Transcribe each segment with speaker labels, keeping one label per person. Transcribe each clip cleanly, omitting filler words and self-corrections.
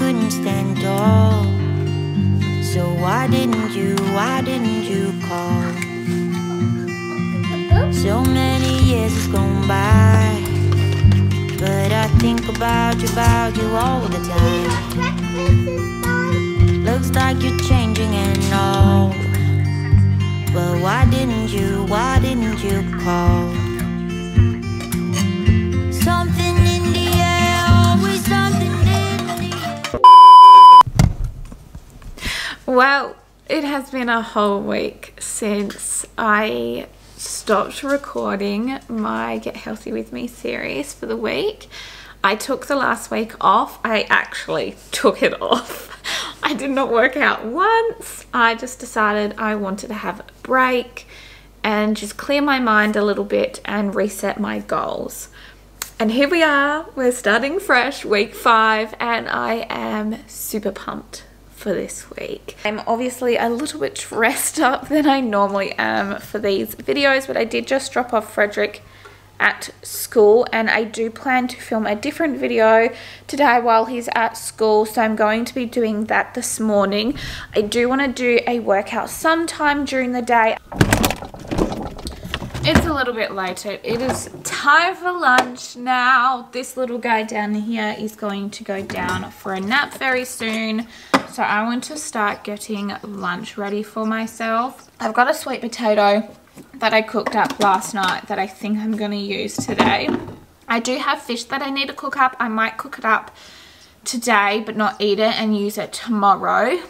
Speaker 1: couldn't stand tall. So why didn't you call? So many years has gone by, but I think about you all the time. Looks like you're changing and all, but why didn't you call? Something in the air, always something in the air.
Speaker 2: Well, it has been a whole week since I stopped recording my Get Healthy With Me series for the week. I took the last week off. I actually took it off. I did not work out once. I just decided I wanted to have a break and just clear my mind a little bit and reset my goals. And here we are, we're starting fresh, week 5, and I am super pumped for this week. I'm obviously a little bit dressed up than I normally am for these videos, but I did just drop off Frederick at school, and I do plan to film a different video today while he's at school, so I'm going to be doing that this morning. I do want to do a workout sometime during the day. It's a little bit later. It is time for lunch now. This little guy down here is going to go down for a nap very soon. So I want to start getting lunch ready for myself. I've got a sweet potato that I cooked up last night that I think I'm going to use today. I do have fish that I need to cook up. I might cook it up today but not eat it and use it tomorrow.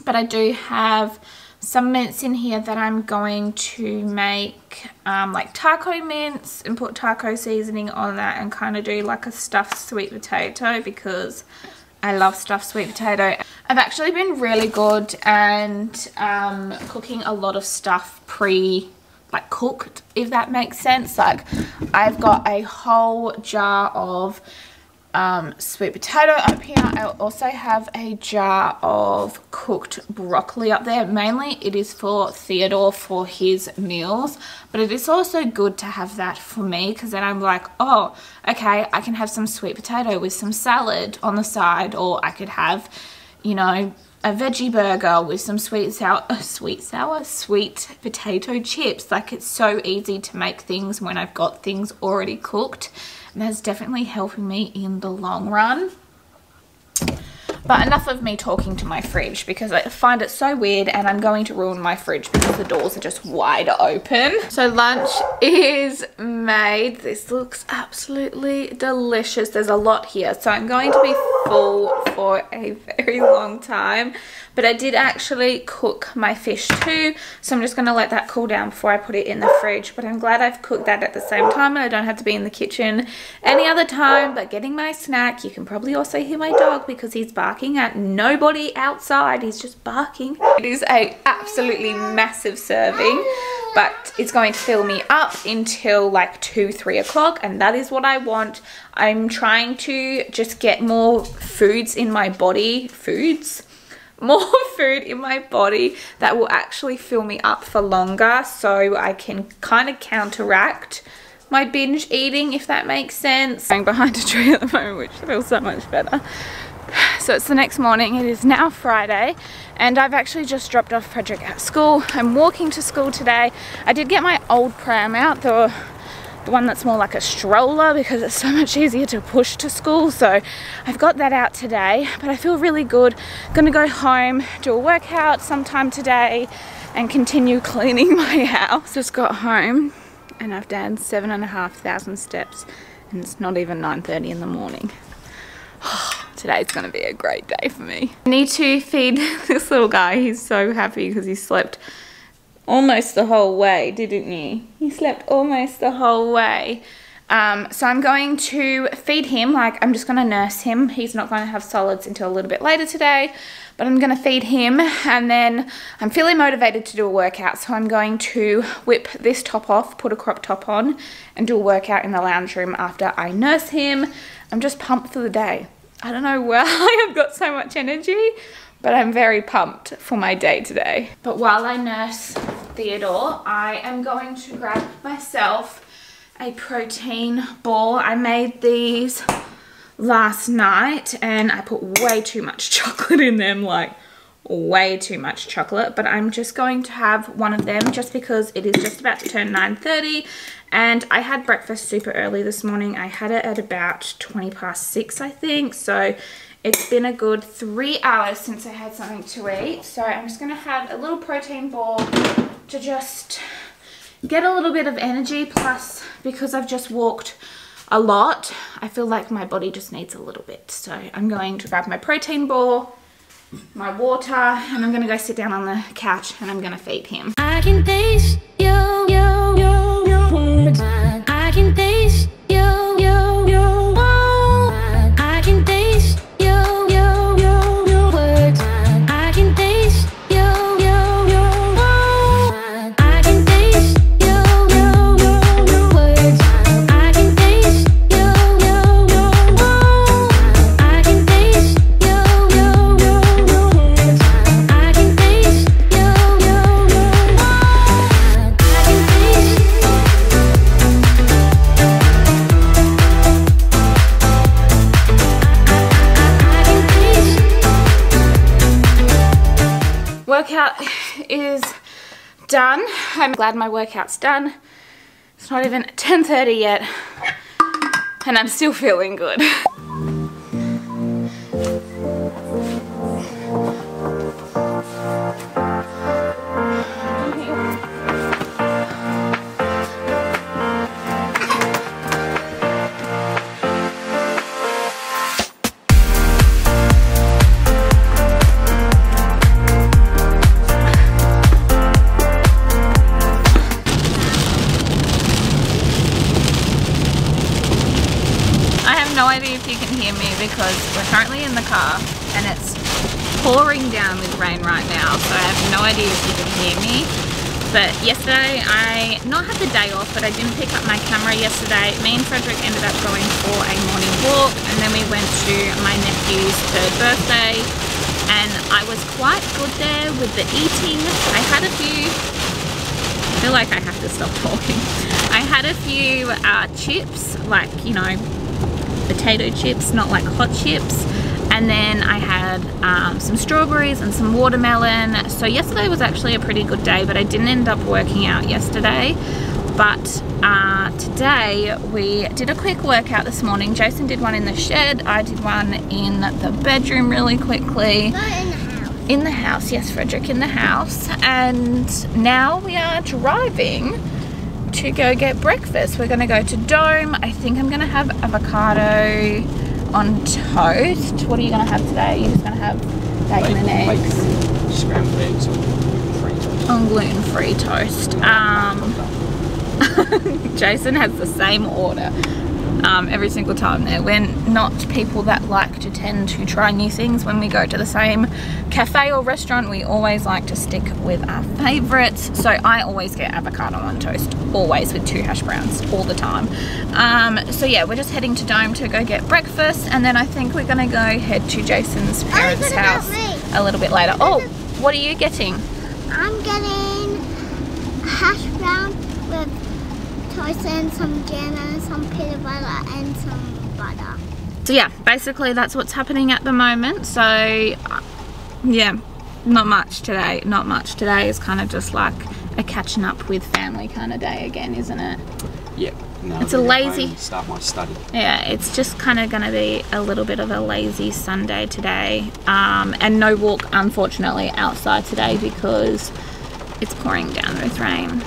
Speaker 2: But I do have some mince in here that I'm going to make like taco mince and put taco seasoning on that and kind of do like a stuffed sweet potato because I love stuffed sweet potato. I've actually been really good and cooking a lot of stuff cooked, if that makes sense. Like I've got a whole jar of sweet potato up here. I also have a jar of cooked broccoli up there. Mainly it is for Theodore for his meals, but it is also good to have that for me because then I'm like, oh, okay, I can have some sweet potato with some salad on the side, or I could have, you know, a veggie burger with some sweet potato chips. Like, it's so easy to make things when I've got things already cooked, and that's definitely helping me in the long run. But enough of me talking to my fridge because I find it so weird and I'm going to ruin my fridge because the doors are just wide open. So lunch is made. This looks absolutely delicious. There's a lot here, so I'm going to be full for a very long time. But I did actually cook my fish too, so I'm just going to let that cool down before I put it in the fridge. But I'm glad I've cooked that at the same time and I don't have to be in the kitchen any other time but getting my snack. You can probably also hear my dog because he's barking at nobody outside. He's just barking. It is a absolutely massive serving, but it's going to fill me up until like 2-3 o'clock, and that is what I want. I'm trying to just get more foods in my body, more food in my body that will actually fill me up for longer, so I can kind of counteract my binge eating, if that makes sense. I'm behind a tree at the moment, which feels so much better. So it's the next morning. It is now Friday and I've actually just dropped off Frederick at school. I'm walking to school today. I did get my old pram out, the one that's more like a stroller, because it's so much easier to push to school. So I've got that out today, but I feel really good. I'm gonna go home, do a workout sometime today and continue cleaning my house. Just got home and I've done 7,500 steps and it's not even 9:30 in the morning. Today's gonna be a great day for me. I need to feed this little guy. He's so happy because he slept almost the whole way, didn't you? He slept almost the whole way. So I'm going to feed him. Like, I'm just gonna nurse him. He's not gonna have solids until a little bit later today, but I'm gonna feed him, and then I'm feeling motivated to do a workout. So I'm going to whip this top off, put a crop top on, and do a workout in the lounge room after I nurse him. I'm just pumped for the day. I don't know why I've got so much energy, but I'm very pumped for my day today. But while I nurse Theodore, I am going to grab myself a protein ball. I made these last night, and I put way too much chocolate in them, like way too much chocolate. But I'm just going to have one of them just because it is just about to turn 9:30, and I had breakfast super early this morning. I had it at about 20 past 6, I think, so it's been a good 3 hours since I had something to eat. So I'm just going to have a little protein ball to just get a little bit of energy, plus because I've just walked a lot, I feel like my body just needs a little bit. So I'm going to grab my protein ball, my water, and I'm going to go sit down on the couch and I'm going to feed him.
Speaker 1: I can taste your words. I can taste your words. I can taste your words. I can taste your words. I can taste your words. I can taste your words. I can taste your words. I can taste your
Speaker 2: Workout is done. I'm glad my workout's done. It's not even 10:30 yet, and I'm still feeling good. No idea if you can hear me because we're currently in the car and it's pouring down with rain right now, so I have no idea if you can hear me. But yesterday I not had the day off, but I didn't pick up my camera yesterday. Me and Frederick ended up going for a morning walk, and then we went to my nephew's 3rd birthday, and I was quite good there with the eating. I had a few, I feel like I have to stop talking. I had a few chips, like, you know, potato chips, not like hot chips, and then I had some strawberries and some watermelon. So yesterday was actually a pretty good day, but I didn't end up working out yesterday. But today we did a quick workout this morning. Jason did one in the shed, I did one in the bedroom really quickly.
Speaker 3: Not in the house.
Speaker 2: In the house, yes, Frederick, in the house. And now we are driving to go get breakfast. We're going to go to Dome. I think I'm going to have avocado on toast. What are you going to have today? You're just going to have bacon and eggs?
Speaker 4: Scrambled eggs on gluten-free toast.
Speaker 2: On gluten-free toast. Jason has the same order every single time there. We're not people that like to tend to try new things when we go to the same cafe or restaurant. We always like to stick with our favorites. So I always get avocado on toast, always, with 2 hash browns all the time. So yeah, we're just heading to Dome to go get breakfast, and then I think we're gonna go head to Jason's parents' house a little bit later. Oh, what are you getting?
Speaker 3: I'm getting a hash brown with toast and some jam and some peanut butter and some butter.
Speaker 2: So yeah, basically that's what's happening at the moment. So yeah, not much today. Not much today. Is kind of just like a catching up with family kind of day again, isn't it?
Speaker 4: Yep. No,
Speaker 2: it's a lazy
Speaker 4: start my study.
Speaker 2: Yeah, it's just kind of going to be a little bit of a lazy Sunday today, and no walk unfortunately outside today because it's pouring down with rain.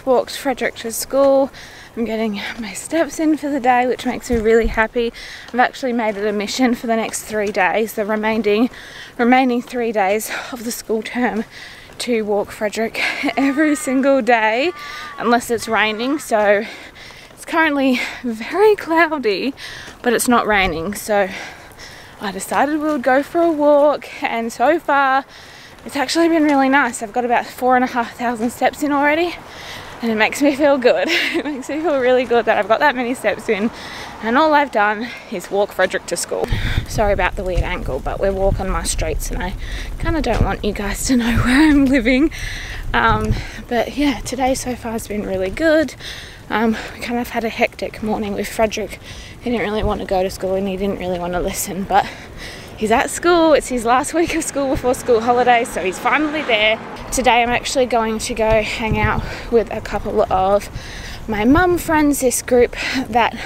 Speaker 2: Walked Frederick to school. I'm getting my steps in for the day, which makes me really happy. I've actually made it a mission for the next 3 days, the remaining 3 days of the school term, to walk Frederick every single day unless it's raining. So it's currently very cloudy, but it's not raining, so I decided we would go for a walk, and so far it's actually been really nice. I've got about 4,500 steps in already, and it makes me feel good. It makes me feel really good that I've got that many steps in, and all I've done is walk Frederick to school. Sorry about the weird angle, but we're walking my streets and I kind of don't want you guys to know where I'm living. But yeah, today so far has been really good. We kind of had a hectic morning with Frederick. He didn't really want to go to school and he didn't really want to listen, but he's at school. It's his last week of school before school holidays, so he's finally there. Today I'm actually going to go hang out with a couple of my mum friends, this group that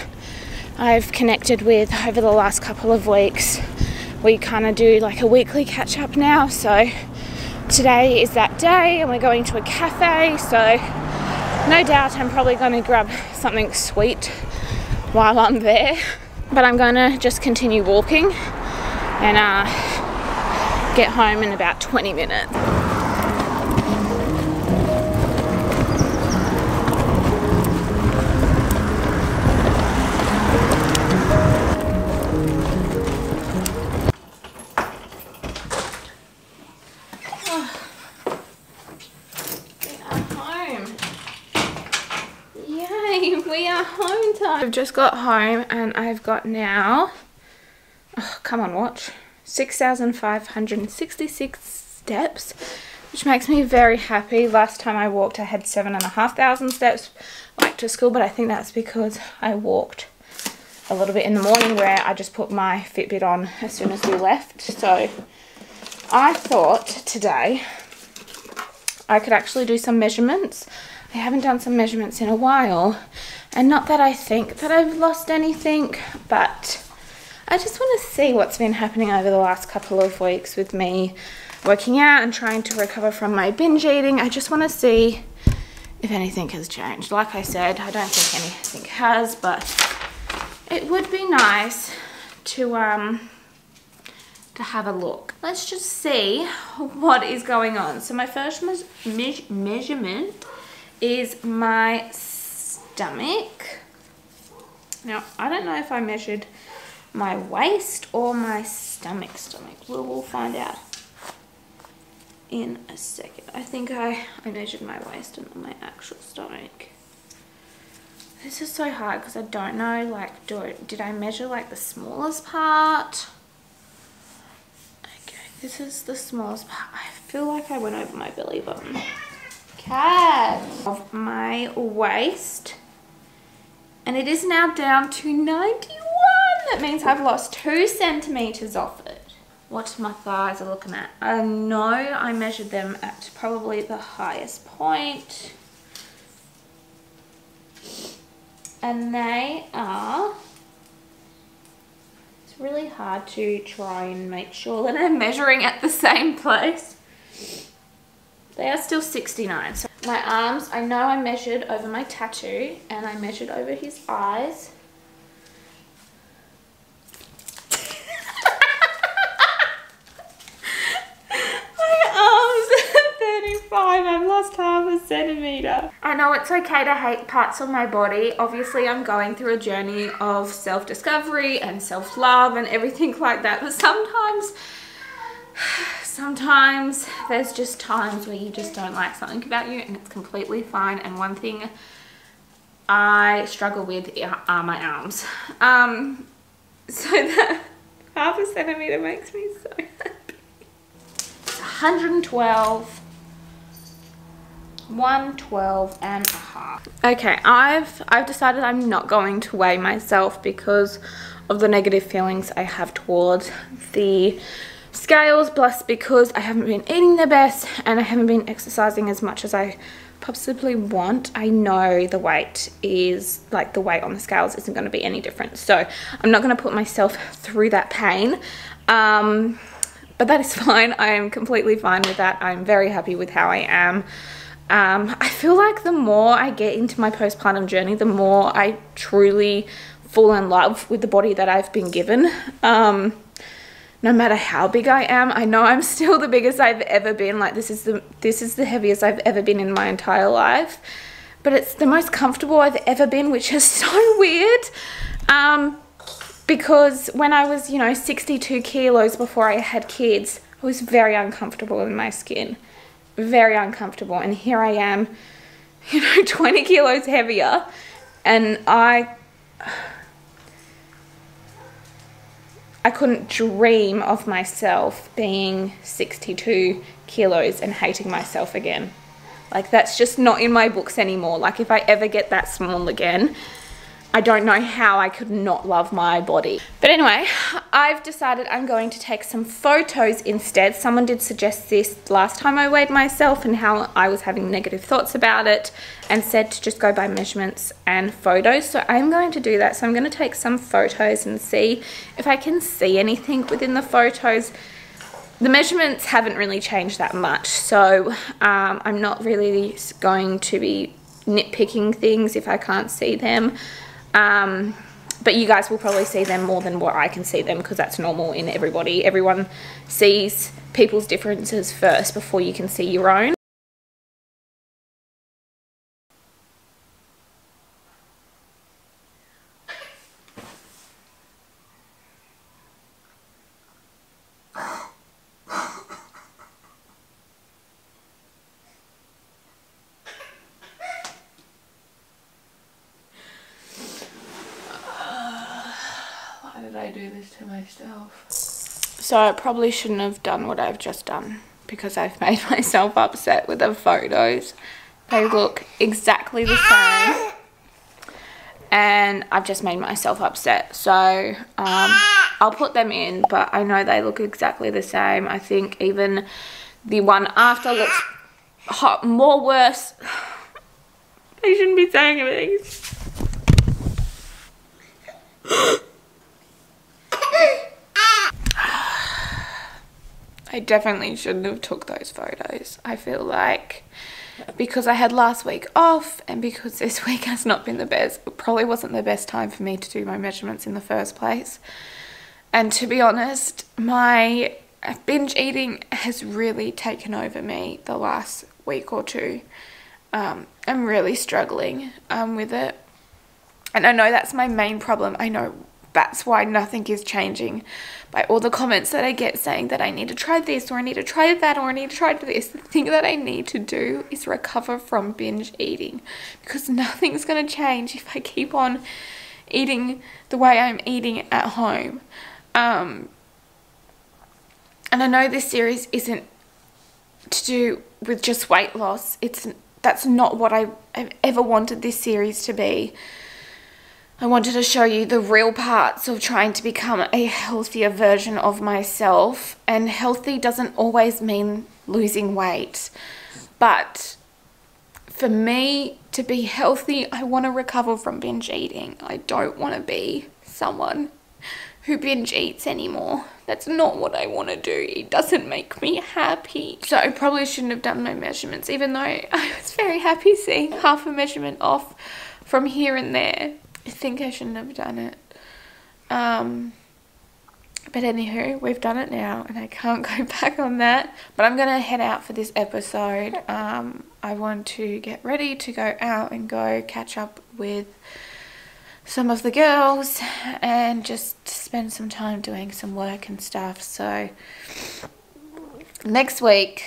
Speaker 2: I've connected with over the last couple of weeks. We kind of do like a weekly catch up now, so today is that day and we're going to a cafe, so no doubt I'm probably going to grab something sweet while I'm there, but I'm going to just continue walking and get home in about 20 minutes. We are home time. I've just got home and I've got now, oh, come on watch, 6,566 steps, which makes me very happy. Last time I walked I had 7,500 steps like to school, but I think that's because I walked a little bit in the morning where I just put my Fitbit on as soon as we left. So I thought today I could actually do some measurements. I haven't done some measurements in a while, and not that I think that I've lost anything, but I just want to see what's been happening over the last couple of weeks with me working out and trying to recover from my binge eating. I just want to see if anything has changed. Like I said, I don't think anything has, but it would be nice to have a look. Let's just see what is going on. So my first measurement is my stomach. Now, I don't know if I measured my waist or my stomach. We'll find out in a second. I think I measured my waist and not my actual stomach. This is so hard because I don't know, like, did I measure like the smallest part? Okay, this is the smallest part. I feel like I went over my belly button. Of my waist, and it is now down to 91. That means I've lost 2 centimeters off it. What my thighs are looking at, I know I measured them at probably the highest point, and they are, it's really hard to try and make sure that I'm measuring at the same place. They are still 69. So my arms, I know I measured over my tattoo and I measured over his eyes. My arms are 35. I've lost half a centimeter. I know it's okay to hate parts of my body. Obviously, I'm going through a journey of self-discovery and self-love and everything like that. But sometimes there's just times where you just don't like something about you, and it's completely fine. And one thing I struggle with are my arms. So that half a centimeter makes me so happy. 112, 112 and a half. Okay, I've decided I'm not going to weigh myself because of the negative feelings I have towards the scales, plus because I haven't been eating the best and I haven't been exercising as much as I possibly want. I know the weight is, like, the weight on the scales isn't going to be any different, so I'm not going to put myself through that pain, but that is fine. I am completely fine with that. I'm very happy with how I am. I feel like the more I get into my postpartum journey, the more I truly fall in love with the body that I've been given. No matter how big I am, I know I'm still the biggest I've ever been. Like this is the heaviest I've ever been in my entire life. But it's the most comfortable I've ever been, which is so weird. Because when I was, you know, 62 kilos before I had kids, I was very uncomfortable in my skin. Very uncomfortable. And here I am, you know, 20 kilos heavier. And I couldn't dream of myself being 62 kilos and hating myself again. Like, that's just not in my books anymore. Like, if I ever get that small again, I don't know how I could not love my body. But anyway, I've decided I'm going to take some photos instead. Someone did suggest this last time I weighed myself and how I was having negative thoughts about it and said to just go by measurements and photos. So I'm going to do that. So I'm going to take some photos and see if I can see anything within the photos. The measurements haven't really changed that much. So I'm not really going to be nitpicking things if I can't see them. But you guys will probably see them more than what I can see them, because that's normal in everybody. Everyone sees people's differences first before you can see your own. Why did I do this to myself? So I probably shouldn't have done what I've just done, because I've made myself upset with the photos. They look exactly the same and I've just made myself upset. So I'll put them in, but I know they look exactly the same. I think even the one after looks more worse. I shouldn't be saying anything. I definitely shouldn't have took those photos. I feel like because I had last week off and because this week has not been the best, it probably wasn't the best time for me to do my measurements in the first place. And to be honest, my binge eating has really taken over me the last week or two. I'm really struggling with it. And I know that's my main problem. I know that's why nothing is changing. By all the comments that I get saying that I need to try this, or I need to try that, or I need to try this, the thing that I need to do is recover from binge eating, because nothing's going to change if I keep on eating the way I'm eating at home. And I know this series isn't to do with just weight loss. That's not what I've ever wanted this series to be. I wanted to show you the real parts of trying to become a healthier version of myself. And healthy doesn't always mean losing weight. But for me to be healthy, I want to recover from binge eating. I don't want to be someone who binge eats anymore. That's not what I want to do. It doesn't make me happy. So I probably shouldn't have done my measurements, even though I was very happy seeing half a measurement off from here and there. I think I shouldn't have done it. But anywho, we've done it now and I can't go back on that. But I'm going to head out for this episode. I want to get ready to go out and go catch up with some of the girls and just spend some time doing some work and stuff. So next week,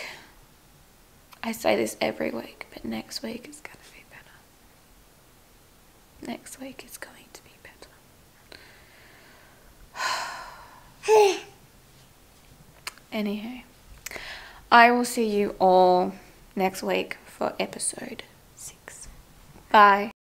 Speaker 2: I say this every week, but next week is going to be better. Next week is going to be better. Anywho, I will see you all next week for episode 6. Bye.